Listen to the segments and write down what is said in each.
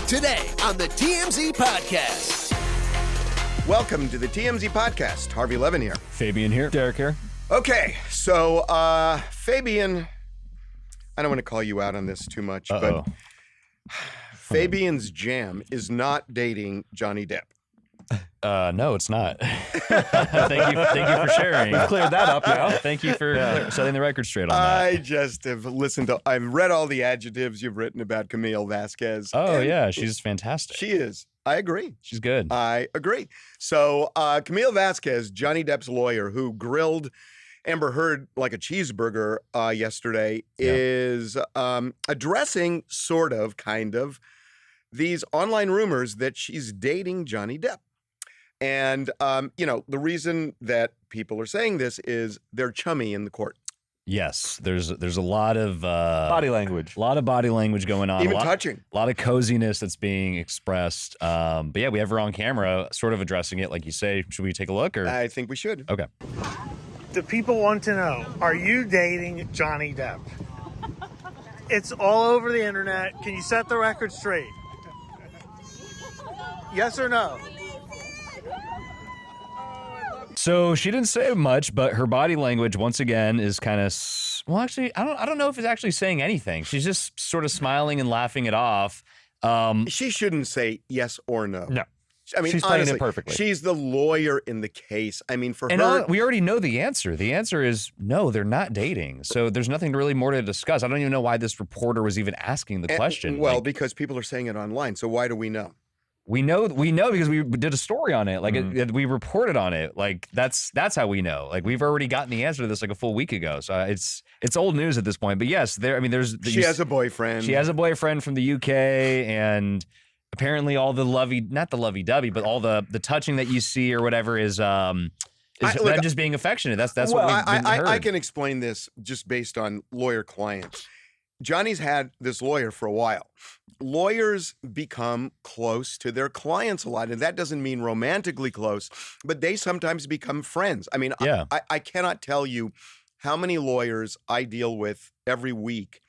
Today on the TMZ Podcast. Welcome to the TMZ Podcast. Harvey Levin here. Fabian here. Derek here. Okay, so Fabian, I don't want to call you out on this too much, but Fabian's jam is not dating Johnny Depp. No, it's not. Thank you for sharing. We've cleared that up now. Thank you for setting the record straight on that. I just have I've read all the adjectives you've written about Camille Vasquez. Oh, yeah, she's fantastic. She is. I agree. She's good. I agree. So Camille Vasquez, Johnny Depp's lawyer, who grilled Amber Heard like a cheeseburger yesterday, is addressing kind of, these online rumors that she's dating Johnny Depp. And, the reason that people are saying this is they're chummy in the court. Yes, there's a lot of body language. A lot of body language going on. Even touching. A lot of coziness that's being expressed. But yeah, we have her on camera sort of addressing it like you say. Should we take a look? Or I think we should. Okay. The people want to know, are you dating Johnny Depp? It's all over the internet. Can you set the record straight? Yes or no? So she didn't say much, but her body language once again is kind of, well, actually, I don't know if it's actually saying anything. She's just sort of smiling and laughing it off. She shouldn't say yes or no. No. I mean, she's honestly, playing it perfectly. She's the lawyer in the case. I mean, for and her, we already know the answer. The answer is no, they're not dating. So there's nothing really more to discuss. I don't even know why this reporter was even asking the question. Well, because people are saying it online. So why do we know? We know because we did a story on it. Like we reported on it. Like that's how we know. Like we've already gotten the answer to this like a full week ago. So it's old news at this point. But yes, she has a boyfriend. She has a boyfriend from the UK, and apparently all the not the lovey-dovey, but all the touching that you see or whatever is them just being affectionate. That's what we've heard. I can explain this just based on lawyer clients. Johnny's had this lawyer for a while. Lawyers become close to their clients a lot, and that doesn't mean romantically close, but they sometimes become friends. I mean, yeah. I cannot tell you how many lawyers I deal with every week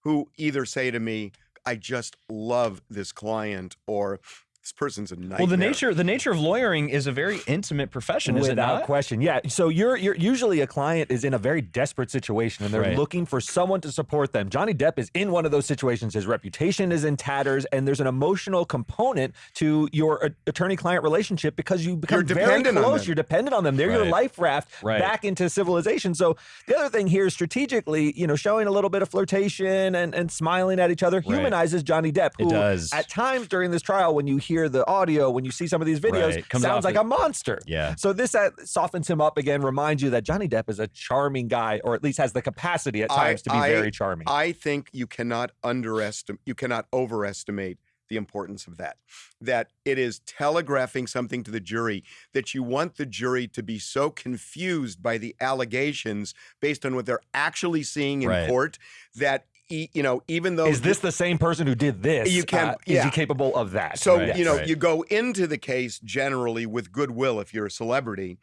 who either say to me, I just love this client, or this person's a nightmare. Well, the nature of lawyering is a very intimate profession, is it not? Without question, yeah. So you're usually a client is in a very desperate situation, and they're looking for someone to support them. Johnny Depp is in one of those situations. His reputation is in tatters, and there's an emotional component to your attorney-client relationship because you become very close. You're dependent on them. They're your life raft back into civilization. So the other thing here, strategically, showing a little bit of flirtation and smiling at each other humanizes Johnny Depp, who it does. At times during this trial, when you hear the audio, when you see some of these videos, sounds like a monster. Yeah. So this softens him up again, reminds you that Johnny Depp is a charming guy, or at least has the capacity at times to be very charming. I think you cannot overestimate the importance of that. That it is telegraphing something to the jury, that you want the jury to be so confused by the allegations based on what they're actually seeing in court that even though... Is this the same person who did this? Is he capable of that? So, you go into the case generally with goodwill if you're a celebrity.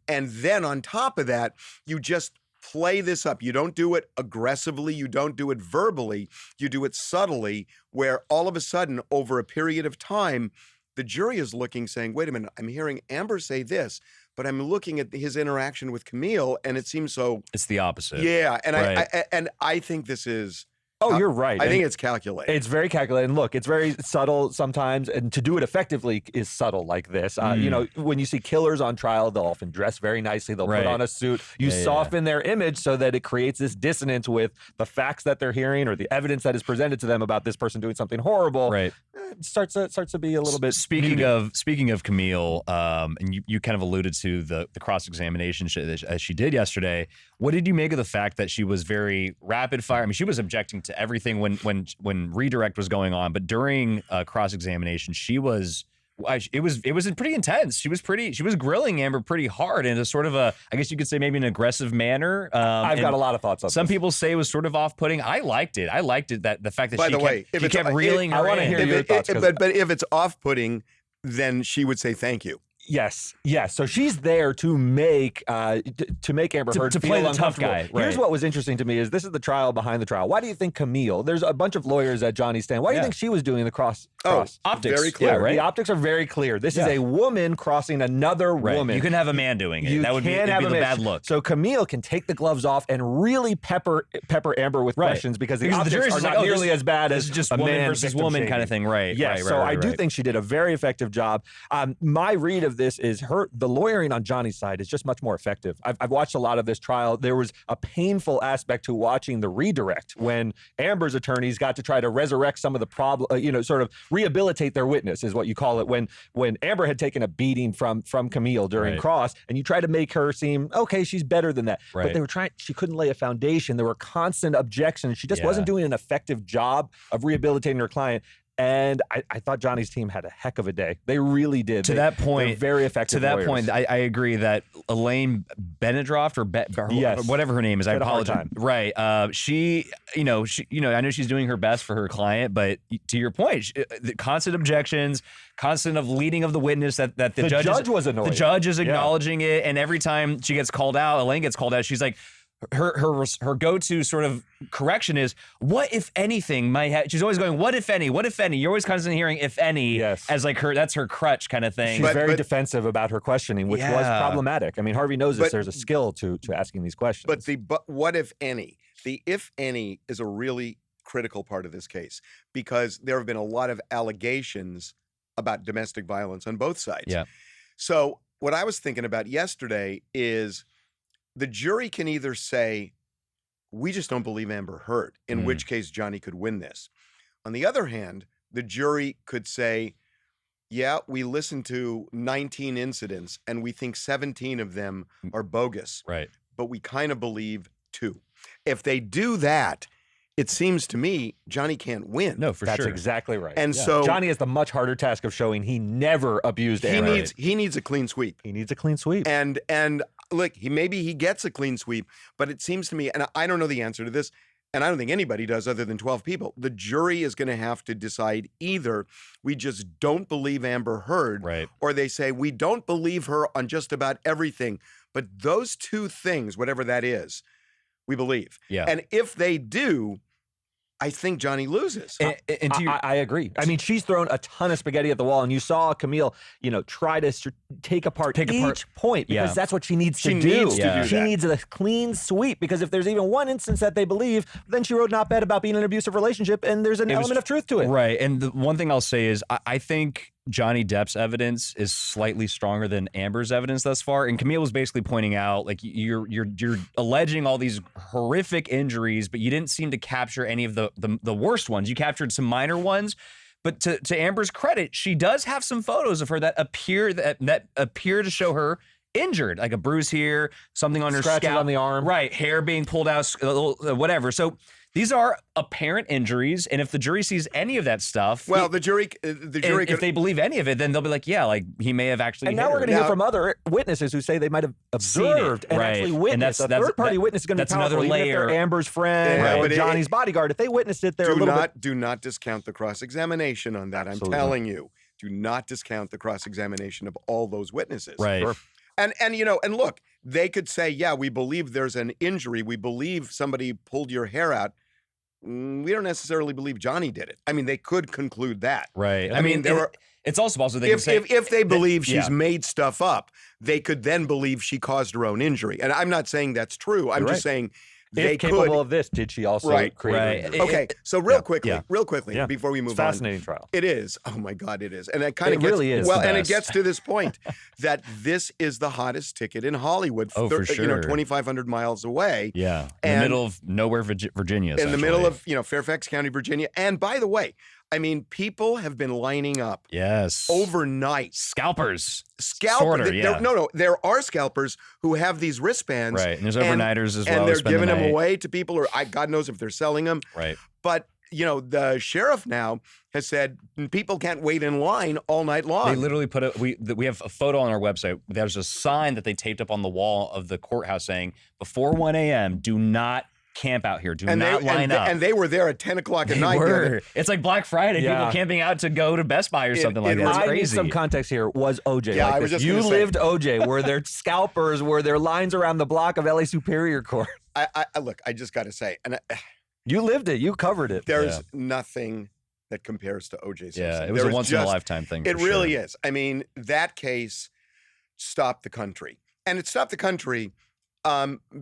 And then on top of that, you just play this up. You don't do it aggressively. You don't do it verbally. You do it subtly, where all of a sudden, over a period of time, the jury is looking, saying, wait a minute, I'm hearing Amber say this, but I'm looking at his interaction with Camille, and it seems so... It's the opposite. Yeah, and I think this is... Oh, you're right. I think it's calculated. It's very calculated. And look, it's very subtle sometimes, and to do it effectively is subtle like this. When you see killers on trial, they'll often dress very nicely. They'll put on a suit. You soften their image so that it creates this dissonance with the facts that they're hearing or the evidence that is presented to them about this person doing something horrible. Right. It starts to be a little bit. Speaking of Camille, and you kind of alluded to the cross-examination as she did yesterday. What did you make of the fact that she was very rapid fire? I mean, she was objecting to everything when redirect was going on, but during cross-examination, it was pretty intense. She was grilling Amber pretty hard in a sort of I guess you could say maybe an aggressive manner. I've got a lot of thoughts on some this. people say it was sort of off-putting. I liked it. That the fact that she kept reeling her in. I want to hear your thoughts. But if it's off-putting, then she would say thank you. Yes. So she's there to make Amber Heard to feel play the tough uncomfortable. guy. Here's Right. what was interesting to me is this is the trial behind the trial. Why do you think Camille? There's a bunch of lawyers at Johnny's stand. Why do you think she was doing the cross? Optics. Very clear. Yeah, right? The optics are very clear. This is a woman crossing another woman. You can have a man doing it. You That would be, can't it'd have be a the man. bad look. So Camille can take the gloves off and really pepper Amber with questions because the optics jury's are just not like, oh, nearly as bad this as is just a woman man versus victim woman shaming. kind of thing. Right. Yes. Right, so right, I do right. think she did a very effective job. My read of this is the lawyering on Johnny's side is just much more effective. I've watched a lot of this trial. There was a painful aspect to watching the redirect when Amber's attorneys got to try to resurrect some of the problem, sort of rehabilitate their witness is what you call it. When Amber had taken a beating from Camille during cross, and you try to make her seem okay, she's better than that. Right. But they were trying. She couldn't lay a foundation. There were constant objections. She just wasn't doing an effective job of rehabilitating her client. And I thought Johnny's team had a heck of a day. They really did. That point, they're very effective. To that lawyers. point, I agree that Elaine Benedroft or whatever her name is, I apologize. Right. She, I know she's doing her best for her client, but to your point, the constant objections, constant of leading of the witness that the judge was annoyed. The judge is acknowledging it, and every time she gets called out, Elaine gets called out, she's like, her go-to sort of correction is, what if anything might have, she's always going, what if any, you're always constantly hearing if any as like that's her crutch kind of thing. She's very defensive about her questioning, which was problematic. I mean, Harvey knows this. There's a skill to asking these questions. But what if any, the if any is a really critical part of this case because there have been a lot of allegations about domestic violence on both sides. Yeah. So what I was thinking about yesterday is the jury can either say, we just don't believe Amber Heard, in which case Johnny could win this. On the other hand, the jury could say, yeah, we listened to 19 incidents and we think 17 of them are bogus. Right. But we kind of believe 2. If they do that, it seems to me Johnny can't win. No, for That's sure. exactly right. And so Johnny has the much harder task of showing he never abused Amber. he needs a clean sweep. He needs a clean sweep. And look, maybe he gets a clean sweep, but it seems to me, and I don't know the answer to this, and I don't think anybody does other than 12 people. The jury is going to have to decide either we just don't believe Amber Heard, or they say we don't believe her on just about everything, but those 2 things, whatever that is, we believe. Yeah. And if they do, I think Johnny loses. I agree. I mean, she's thrown a ton of spaghetti at the wall, and you saw Camille, try to take apart each point because that's what she needs to do. She needs a clean sweep because if there's even one instance that they believe, then she wrote an op-ed about being in an abusive relationship, and there's an element of truth to it. Right. And the one thing I'll say is I think Johnny Depp's evidence is slightly stronger than Amber's evidence thus far. And Camille was basically pointing out, like, you're alleging all these horrific injuries, but you didn't seem to capture any of the worst ones. You captured some minor ones. But to Amber's credit, she does have some photos of her that appear to show her injured, like a bruise here, something on her scalp, on the arm, right? Hair being pulled out, whatever. So these are apparent injuries, and if the jury sees any of that stuff, well, the jury, if they believe any of it, then they'll be like, yeah, like he may have actually. And now we're going to hear from other witnesses who say they might have observed and actually witnessed. A third-party witness is going to be powerful, another layer. Even if they're Amber's friend or Johnny's bodyguard. If they witnessed it, they're a little bit. Do not discount the cross-examination on that. Absolutely. I'm telling you, do not discount the cross-examination of all those witnesses. Right. Sure. And look, they could say, yeah, we believe there's an injury. We believe somebody pulled your hair out. We don't necessarily believe Johnny did it. I mean, they could conclude that. Right. I mean, it's also possible they can say if they believe she's made stuff up, they could then believe she caused her own injury. And I'm not saying that's true. I'm just saying they could. Capable of this, did she also create? Okay, so real quickly, before we move on, fascinating trial. It is. Oh my God, it is, and it kind of really is. Well, and it gets to this point that this is the hottest ticket in Hollywood. For sure. 2,500 miles away. Yeah, in the middle of nowhere, Virginia. In the middle of Fairfax County, Virginia. And by the way, I mean, people have been lining up. Yes. Overnight. Scalpers. There are scalpers who have these wristbands. Right. And there's overnighters as well. And they're giving them away to people, or God knows if they're selling them. Right. But, the sheriff now has said people can't wait in line all night long. They literally we have a photo on our website. There's a sign that they taped up on the wall of the courthouse saying, before 1 a.m., do not camp out here. Do And not line up. And they were there at 10 o'clock at They night. were. It's like Black Friday. Yeah. People camping out to go to Best Buy or something like that. It's I need crazy. some context here. Was OJ Yeah, like I was this? just You gonna say. lived OJ. Were there scalpers? Were there lines around the block of LA Superior Court? I look, I just got to say, and You lived it. You covered it. there's nothing that compares to OJ Simpson. Yeah, it was a once-in-a-lifetime thing. It for really sure. is. I mean, that case stopped the country. And it stopped the country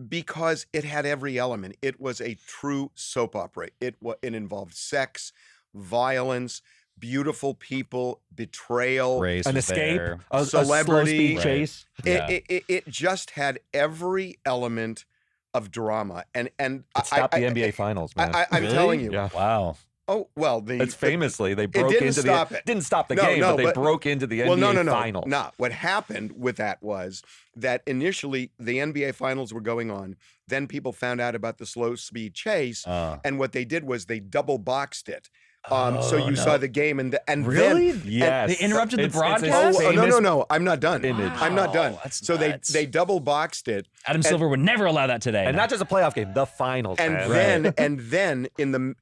because it had every element. It was a true soap opera. It involved sex, violence, beautiful people, betrayal, Race An was escape, there. a slow Celebrity. speed Right. chase. Yeah. It just had every element of drama. And It stopped the NBA Finals, man. I'm Really? telling you. Yeah. Wow. Oh, well, It's famously they broke didn't into stop the it. didn't stop the No, game, no, but they but- broke into the NBA Well, no. Finals. No, what happened with that was that initially the NBA Finals were going on. Then people found out about the slow speed chase, and what they did was they double boxed it. So you saw the game, and Really? then Yes. They interrupted the It's a broadcast? no, I'm not done. image. I'm not done. Wow, that's So nuts. they double boxed it, Adam Silver would never allow that today. And not just a playoff game, the finals. and man. then in the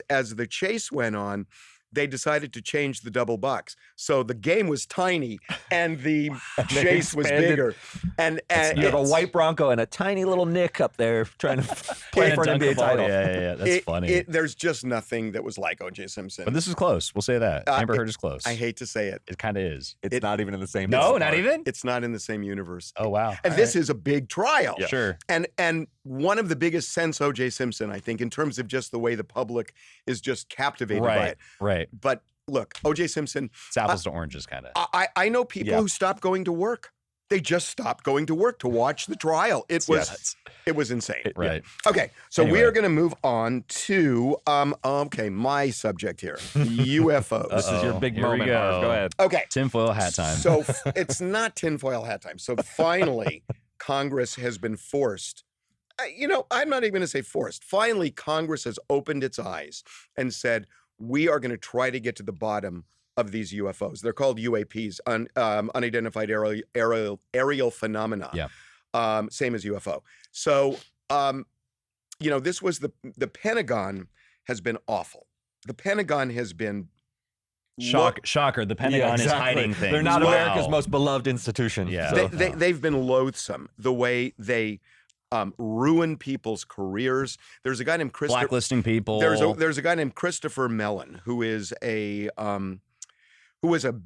as the chase went on, they decided to change the double box. So the game was tiny and the They chase was expanded. bigger. And you have a it's- white Bronco and a tiny little Nick up there trying to play Playing for an dunk NBA ball. title. Yeah. That's funny. There's just nothing that was like O.J. Simpson. But this is close. We'll say that. Amber Heard is close. I hate to say it. It kind of is. It's not even in the same. No, ballpark. not even? It's not in the same universe. Oh, wow. And this is a big trial. Sure. And one of the biggest since O.J. Simpson, I think, in terms of just the way the public is just captivated by it. Right. But look, O.J. Simpson, It's apples to oranges, kind of. I know people who stopped going to work. They just stopped going to work to watch the trial. It was insane. Right. Okay, so we Anyway. are going to move on to my subject here, UFOs. This is your big Here we moment. go. Marv. Go ahead. Okay, Tinfoil hat time. so it's not tinfoil hat time. So finally, Congress has been forced. I'm not even going to say forced. Finally, Congress has opened its eyes and said, we are going to try to get to the bottom of these UFOs. They're called UAPs, unidentified aerial phenomena. Yeah. Same as UFO. So, this was the Pentagon has been awful. The Pentagon has been Shocker. The Pentagon is hiding things. They're not Wow. America's most beloved institution. Yeah. So. They've been loathsome the way they ruin people's careers. There's a guy named Christopher. Blacklisting people. There's a guy named Christopher Mellon who is a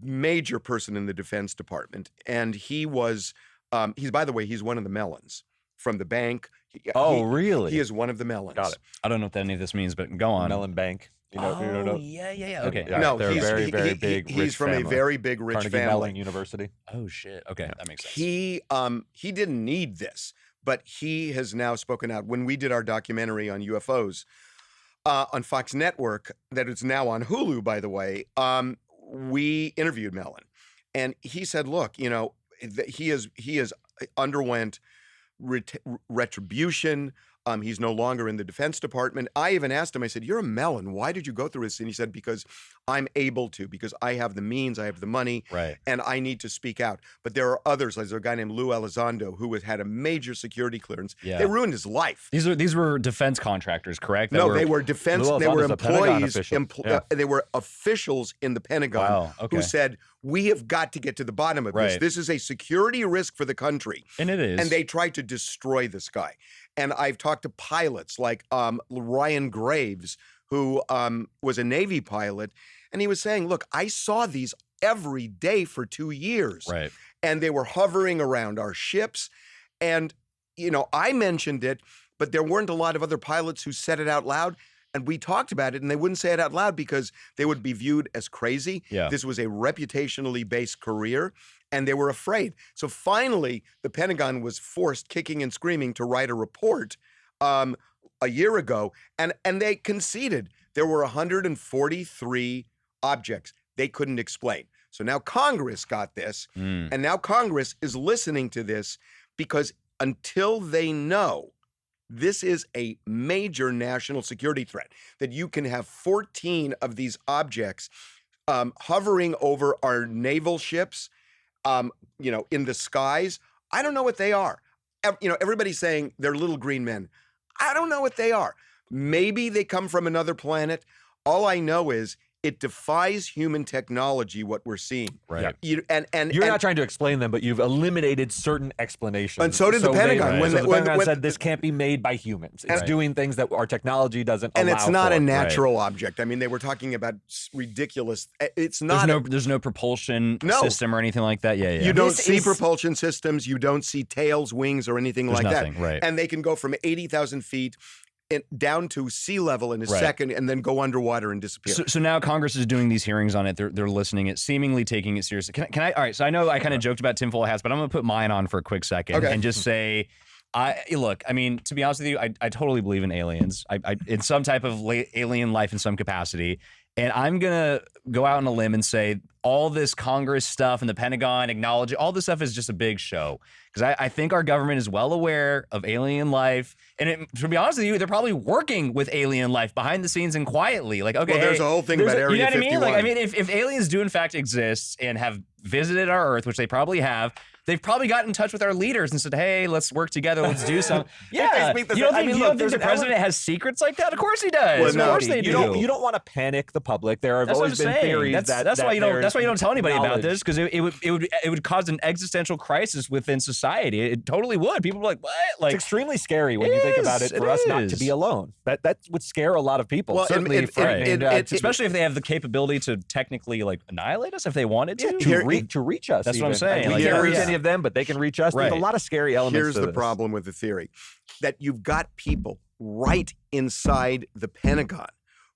major person in the Defense Department, and he's by the way he's one of the Mellons from the bank. Really? He is one of the Mellons. Got it. I don't know what any of this means, but go on. Mellon Bank. You know. Yeah. Okay. Yeah, No, they're he's very, very big. He's rich from a family. very big rich Carnegie family. Mellon University. Oh shit. Okay, that makes sense. He didn't need this, but he has now spoken out. When we did our documentary on UFOs on Fox Network, that is now on Hulu, by the way, we interviewed Mellon, and he said, "Look, he has underwent retribution." He's no longer in the Defense Department. I even asked him, I said, you're a Mellon. Why did you go through this? And he said, because I'm able to, because I have the means, I have the money, Right. and I need to speak out. But there are others. There's a guy named Lou Elizondo who had a major security clearance. Yeah. They ruined his life. These were defense contractors, correct? That No, they were defense. Lou They were Elizondo's a Pentagon employees. official. Yeah. They were officials in the Pentagon Wow, okay. who said, we have got to get to the bottom of this. Right. This is a security risk for the country. And it is. And they tried to destroy this guy. And I've talked to pilots like Ryan Graves, who was a Navy pilot, and he was saying, look, I saw these every day for 2 years. Right. And they were hovering around our ships. And, I mentioned it, but there weren't a lot of other pilots who said it out loud. And we talked about it, and they wouldn't say it out loud because they would be viewed as crazy. Yeah. This was a reputationally based career, and they were afraid. So finally, the Pentagon was forced, kicking and screaming, to write a report a year ago, and they conceded there were 143 objects they couldn't explain. So now Congress got this, and now Congress is listening to this because until they know this is a major national security threat, that you can have 14 of these objects hovering over our naval ships, in the skies. I don't know what they are. Everybody's saying they're little green men. I don't know what they are. Maybe they come from another planet. All I know is it defies human technology, what we're seeing. Right. You're not trying to explain them, but you've eliminated certain explanations. And so did the Pentagon. The Pentagon said this can't be made by humans. It's doing things that our technology doesn't allow. And it's not a natural object. I mean, they were talking about ridiculous. It's not. There's no propulsion system or anything like that. Yeah. You don't see propulsion systems. You don't see tails, wings, or anything like that. Right. And they can go from 80,000 feet down to sea level in a second and then go underwater and disappear. So now Congress is doing these hearings on it. They're listening it, seemingly taking it seriously. Can I? All right. So I know I kind of joked about tinfoil hats, but I'm going to put mine on for a quick second and just say, look, I mean, to be honest with you, I totally believe in aliens. I in some type of alien life in some capacity. And I'm going to go out on a limb and say all this Congress stuff and the Pentagon acknowledging all this stuff is just a big show. Because I think our government is well aware of alien life. And to be honest with you, they're probably working with alien life behind the scenes and quietly. Like, okay, well, there's a whole thing about Area 51. You know what I mean? Like, I mean, if aliens do in fact exist and have visited our Earth, which they probably have, they've probably gotten in touch with our leaders and said, hey, let's work together. Let's do something. Yeah. You don't think the president has secrets like that? Of course he does. Well, of course they do. You don't want to panic the public. There have always been theories that's why you don't tell anybody about this, because it would cause an existential crisis within society. It totally would. People are like, what? Like, it's extremely scary when you think about it for us not to be alone. That would scare a lot of people. Well, certainly, especially if they have the capability to technically like annihilate us if they wanted to. To reach us. That's what I'm saying. We can't reach any of them, but they can reach us. Right. There's a lot of scary elements. Here's the problem with the theory, that you've got people right inside the Pentagon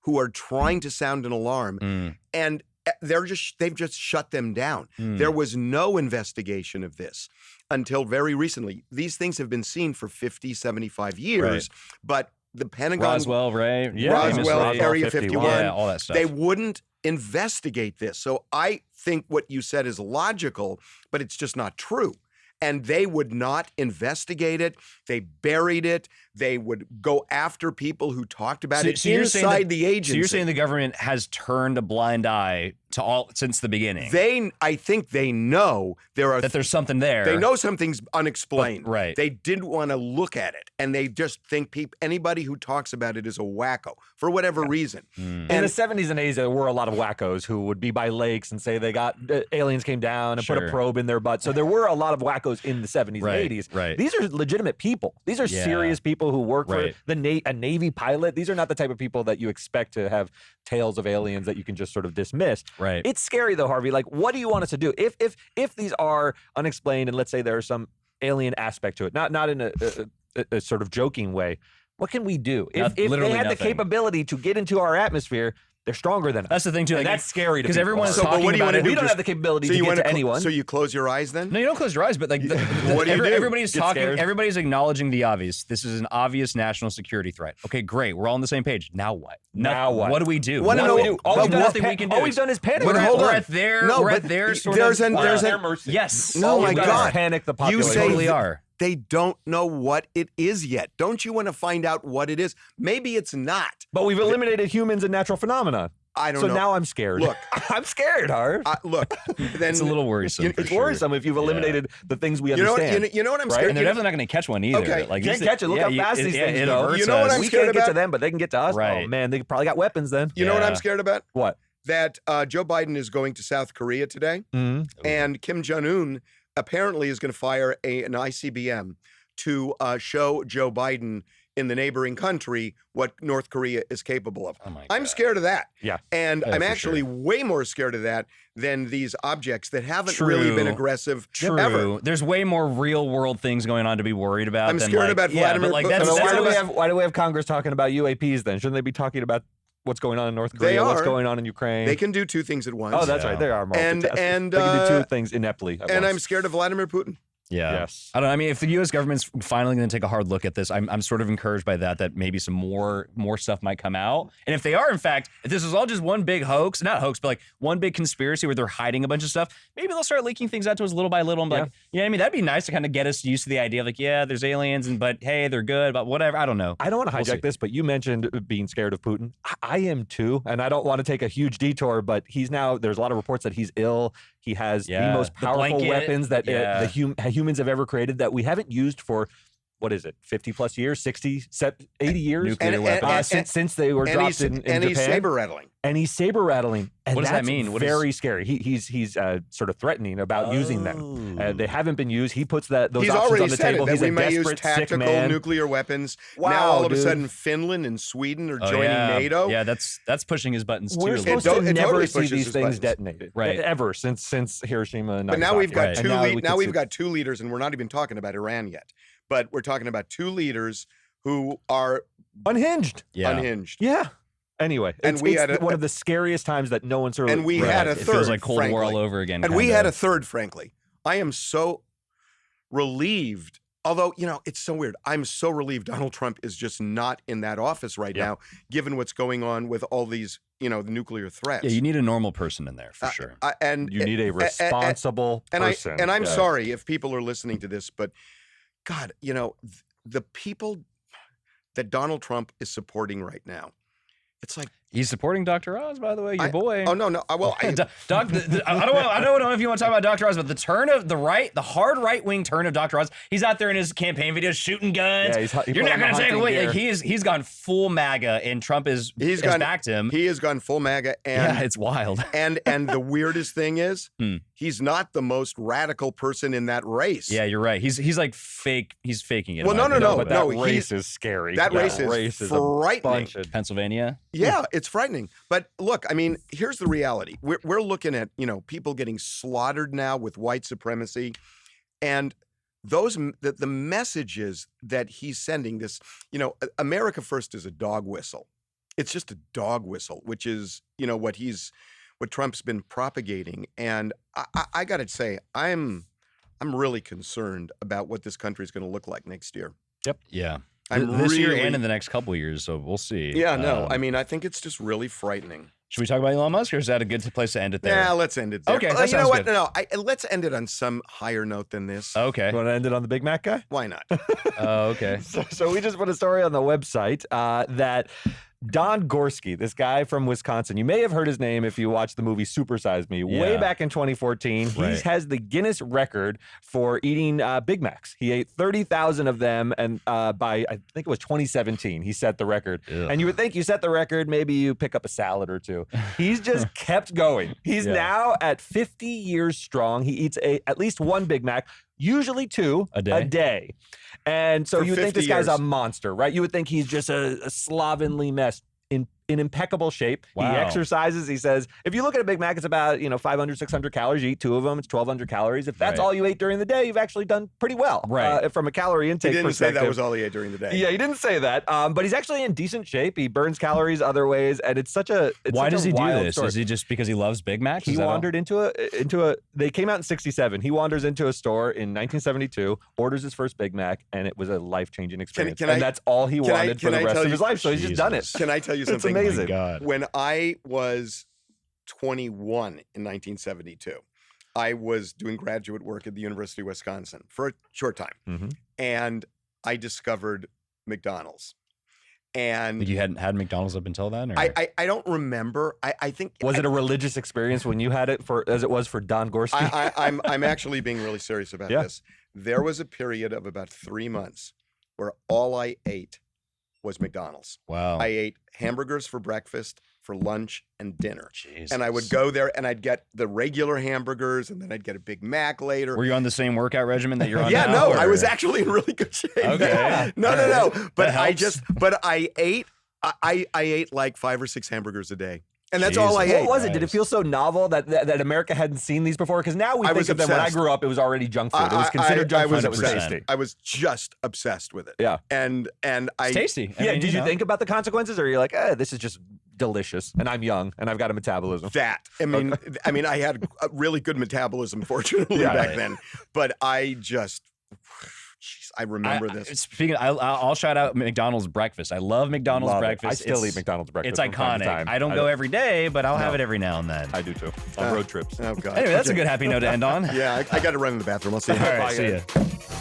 who are trying to sound an alarm, and they've just shut them down. There was no investigation of this until very recently. These things have been seen for 50, 75 years, but the Pentagon, Roswell, right? Yeah, Roswell, Area 51, yeah, all that stuff. They wouldn't investigate this. So I think what you said is logical, but it's just not true. And they would not investigate it. They buried it. They would go after people who talked about it inside the agency. So you're saying the government has turned a blind eye to all since the beginning? I think they know that there's something there. They know something's unexplained. Right. They didn't want to look at it, and they just think anybody who talks about it is a wacko for whatever reason. In the 70s and 80s, there were a lot of wackos who would be by lakes and say they got aliens came down and put a probe in their butt. So there were a lot of wackos in the 70s and 80s. Right. These are legitimate people. These are serious people who work for a Navy pilot. These are not the type of people that you expect to have tales of aliens that you can just sort of dismiss. Right. It's scary though, Harvey. Like, what do you want us to do? If these are unexplained and let's say there's some alien aspect to it, not in a sort of joking way, what can we do? If they had the capability to get into our atmosphere, they're stronger than us. That's the thing too. And that's scary to because everyone's So, but talking what do you about wanna it. do? We don't have the capability to get to anyone. So you close your eyes then? No, you don't close your eyes, but like What do you do? everybody's Get talking. scared? Everybody's acknowledging the obvious. This is an obvious national security threat. Okay, great. We're all on the same page. Now what? Now what? What do we do? What do we do? All we've done is panic. We're at their sort of mercy. Yes. No, All my we've done is God. panic the You population. say totally are. They don't know what it is yet. Don't you want to find out what it is? Maybe it's not. But we've eliminated humans and natural phenomena. I don't know. So now I'm scared. Look. I'm scared, Harv. Look, then It's a little worrisome. It's worrisome if you've eliminated the things we understand. You know what I'm Right? scared. And they're definitely not going to catch one either. Okay. Like Can't catch it. Look how fast these things go. hurts You know what us. I'm We scared can't get to about? them, but they can get to us. Right. Oh man, they probably got weapons then. You know what Yeah. I'm scared about? What? That Joe Biden is going to South Korea today, and Kim Jong-un apparently is going to fire an ICBM to show Joe Biden in the neighboring country what North Korea is capable of. Oh my I'm God. scared of that. Yeah. And I'm for actually sure. way more scared of that than these objects that haven't True. really been aggressive True. ever. There's way more real world things going on to be worried about. I'm than scared like, about yeah, Vladimir but like Putin. that's, So that's Why do we have Congress talking about UAPs then? Shouldn't they be talking about what's going on in North They Korea, what's are. going on in Ukraine? They can do two things at once. Oh, that's right. They are And- multitasking. and, they can do uh, two things ineptly at and I'm once. scared of Vladimir Putin. Yeah. Yes. I don't know. I mean, if the U.S. government's finally going to take a hard look at this, I'm sort of encouraged by that maybe some more stuff might come out. And if they are, in fact, if this is all just one big hoax, not hoax, but like one big conspiracy where they're hiding a bunch of stuff, maybe they'll start leaking things out to us little by little. And be like, you know what I mean? That'd be nice to kind of get us used to the idea of like, yeah, there's aliens, but hey, they're good, but whatever. I don't know. I don't want to We'll hijack see. this, but you mentioned being scared of Putin. I am too, and I don't want to take a huge detour, but there's a lot of reports that he's ill. He has the Yeah. most The powerful blanket. weapons that Yeah. humans have ever created that we haven't used for what is it, 50 plus years, 60, 80 years? Nuclear weapons. Since they were dropped in Japan. And he's saber rattling. And he's saber rattling. And what does that's that mean? Very scary. He's sort of threatening about using them. They haven't been used. He puts those He's options already on the said table. it, He's that a we may use desperate, sick tactical man. nuclear weapons. Wow, now all of a dude. sudden Finland and Sweden are joining yeah. NATO. Yeah, that's pushing his buttons too. We're a supposed little to bit. never totally see pushes these his things buttons. detonated, Right. ever since Hiroshima and But now we've got Nagasaki. two. And Now we we've could got two leaders, and we're not even talking about Iran yet. But we're talking about two leaders who are unhinged. Yeah. unhinged. Yeah. Anyway, And it's, we it's had one of the scariest times that no one sort of. And we Right. had a It third. feels like Cold War all frankly. over again. And we kinda. had a third, frankly. I am so relieved. Although, it's so weird. I'm so relieved Donald Trump is just not in that office right now, given what's going on with all these, the nuclear threats. Yeah, you need a normal person in there for sure. And You need a responsible person. And I'm Yeah. sorry if people are listening to this, but God, the people that Donald Trump is supporting right now, it's like, He's supporting Dr. Oz, by the way, your boy. oh no, well, I don't know if you want to talk about Dr. Oz, but the turn of the hard right-wing turn of Dr. Oz, he's out there in his campaign videos shooting guns. Yeah, he You're put not on the going to take hunting away. gear. He's gone full MAGA, and Trump has backed him. He has gone full MAGA, and Yeah, it's wild. and the weirdest thing is, he's not the most radical person in that race. Yeah, you're right. He's like fake. He's faking it. Well, in my no, opinion. But that no, race is scary. That race is a frightening. bunch of Pennsylvania. Yeah, it's frightening. But look, here's the reality. We're looking at, people getting slaughtered now with white supremacy. And the messages that he's sending, this, America First is a dog whistle. It's just a dog whistle, which is, what Trump's been propagating. And I got to say, I'm really concerned about what this country is going to look like next year. Yeah. I'm This year really- and in the next couple of years, so we'll see. Yeah, no, I think it's just really frightening. Should we talk about Elon Musk, or is that a good place to end it there? Yeah, let's end it there. Okay, that you know sounds what? good. No, let's end it on some higher note than this. Okay. You want to end it on the Big Mac guy? Why not? Okay. So we just put a story on the website that Don Gorski, this guy from Wisconsin, you may have heard his name if you watched the movie Super Size Me way Yeah. back in 2014. He Right. has the Guinness record for eating Big Macs. He ate 30,000 of them, and by I think it was 2017, he set the record. Ugh. And you would think you set the record, maybe you pick up a salad or two. He's just kept going. He's Yeah. now at 50 years strong. He eats at least one Big Mac, usually two A day? And so For you would think 50 this guy's a years. monster, right? You would think he's just a slovenly mess in impeccable shape. Wow. He exercises. He says, if you look at a Big Mac, it's about 500, 600 calories. You eat two of them, it's 1,200 calories. If that's Right. all you ate during the day, you've actually done pretty well, Right. From a calorie He intake didn't say perspective. that was all he ate during the day. Yeah, he didn't say that. But he's actually in decent shape. He burns calories other ways, and it's such a Why such does a he do wild this? story. Is he just because he loves Big Macs? He Is that all? wandered into a. They came out in '67. He wanders into a store in 1972, orders his first Big Mac, and it was a life-changing experience. can and I- that's all he can I- wanted for can the I rest tell of you- his life. So he's just done it. Jesus. Can I tell you It's something? amazing. My God. When I was 21 in 1972, I was doing graduate work at the University of Wisconsin for a short time. Mhm. And I discovered McDonald's. And Like you hadn't had McDonald's up until then? Or? I don't remember. I think Was it a religious experience when you had it as it was for Don Gorski? I'm actually being really serious about Yeah. this. There was a period of about 3 months where all I ate was McDonald's. Wow. I ate hamburgers for breakfast, for lunch, and dinner. Jesus. And I would go there and I'd get the regular hamburgers and then I'd get a Big Mac later. Were you on the same workout regimen that you're on Yeah, now? no, I or- was actually in really good shape. Okay. No. But That helps. I ate, I ate like 5 or 6 hamburgers a day. And that's all I Jesus. ate. What was it? Did it feel so novel that America hadn't seen these before? Because now we I think was of them. When I obsessed. grew up, it was already junk food. It was considered I junk food. was It was obsessed. tasty. I was just obsessed with it. Yeah. And I It's tasty. I Yeah. mean, Did you know. think about the consequences, or you're like, this is just delicious, and I'm young, and I've got a metabolism? that. I mean, I had a really good metabolism, fortunately, Yeah. back then. But I just, jeez, I remember this. Speaking, I'll shout out McDonald's breakfast. I love McDonald's Love it. breakfast. I still It's- eat McDonald's breakfast. It's from time to iconic. time. I don't go every day, but I'll have it every now and then. I do too. On road trips. Oh, God. Anyway, that's a good happy note to end on. Yeah, I got to run to the bathroom. I'll see you. All right, Bye, see guys. ya.